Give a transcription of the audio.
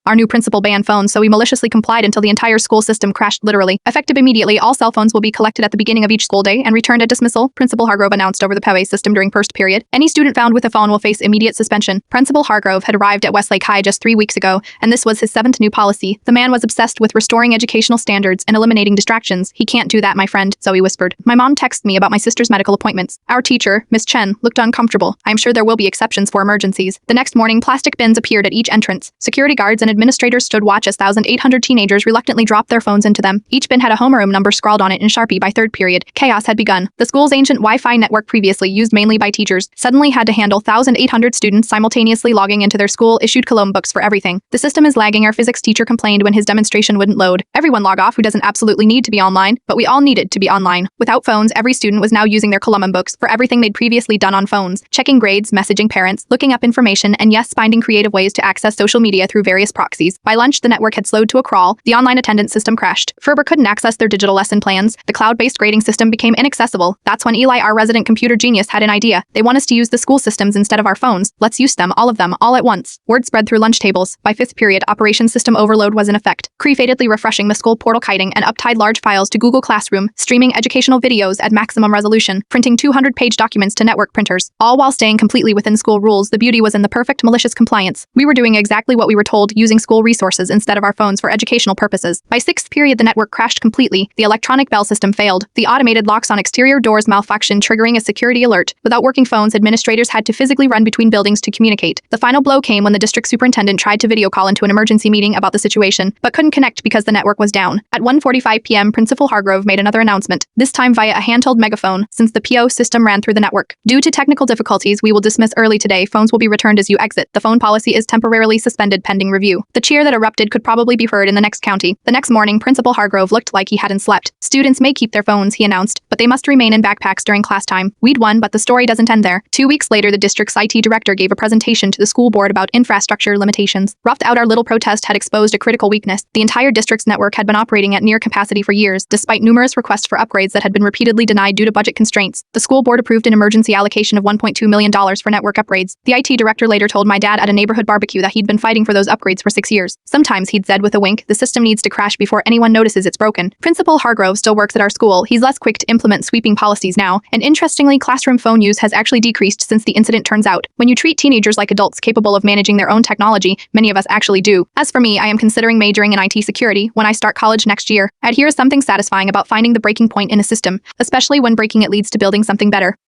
Our new principal banned phones, so we maliciously complied until the entire school system crashed literally. Effective immediately, all cell phones will be collected at the beginning of each school day and returned at dismissal, Principal Hargrove announced over the PEWE system during first period. Any student found with a phone will face immediate suspension. Principal Hargrove had arrived at Westlake High just 3 weeks ago, and this was his 7th new policy. The man was obsessed with restoring educational standards and eliminating distractions. He can't do that, my friend, Zoe whispered. My mom texted me about my sister's medical appointments. Our teacher, Miss Chen, looked uncomfortable. I am sure there will be exceptions for emergencies. The next morning, plastic bins appeared at each entrance. Security guards and administrators stood watch as 1,800 teenagers reluctantly dropped their phones into them. Each bin had a homeroom number scrawled on it in Sharpie. By third period, chaos had begun. The school's ancient Wi-Fi network, previously used mainly by teachers, suddenly had to handle 1,800 students simultaneously logging into their school-issued Cologne books for everything. The system is lagging, our physics teacher complained when his demonstration wouldn't load. Everyone log off who doesn't absolutely need to be online, but we all needed to be online. Without phones, every student was now using their Cologne books for everything they'd previously done on phones, checking grades, messaging parents, looking up information, and yes, finding creative ways to access social media through various proxies. By lunch, the network had slowed to a crawl. The online attendance system crashed. Ferber couldn't access their digital lesson plans. The cloud-based grading system became inaccessible. That's when Eli, our resident computer genius, had an idea. They want us to use the school systems instead of our phones. Let's use them, all at once. Word spread through lunch tables. By 5th period, operation system overload was in effect. Creatively refreshing the school portal, kiting and uptied large files to Google Classroom, streaming educational videos at maximum resolution, printing 200-page documents to network printers, all while staying completely within school rules. The beauty was in the perfect malicious compliance. We were doing exactly what we were told, using school resources instead of our phones for educational purposes. By 6th period, the network crashed completely. The electronic bell system failed. The automated locks on exterior doors malfunctioned, triggering a security alert. Without working phones, administrators had to physically run between buildings to communicate. The final blow came when the district superintendent tried to video call into an emergency meeting about the situation, but couldn't connect because the network was down. At 1:45 p.m., Principal Hargrove made another announcement, this time via a handheld megaphone, since the PO system ran through the network. Due to technical difficulties, we will dismiss early today. Phones will be returned as you exit. The phone policy is temporarily suspended pending review. The cheer that erupted could probably be heard in the next county. The next morning, Principal Hargrove looked like he hadn't slept. Students may keep their phones, he announced, but they must remain in backpacks during class time. We'd won, but the story doesn't end there. 2 weeks later, the district's IT director gave a presentation to the school board about infrastructure limitations. Roughed out, our little protest had exposed a critical weakness. The entire district's network had been operating at near capacity for years, despite numerous requests for upgrades that had been repeatedly denied due to budget constraints. The school board approved an emergency allocation of $1.2 million for network upgrades. The IT director later told my dad at a neighborhood barbecue that he'd been fighting for those upgrades for 6 years. Sometimes, he'd said with a wink, the system needs to crash before anyone notices it's broken. Principal Hargrove still works at our school. He's less quick to implement sweeping policies now, and interestingly, classroom phone use has actually decreased since the incident. Turns out, when you treat teenagers like adults capable of managing their own technology, many of us actually do. As for me, I am considering majoring in IT security when I start college next year. I'd hear something satisfying about finding the breaking point in a system, especially when breaking it leads to building something better.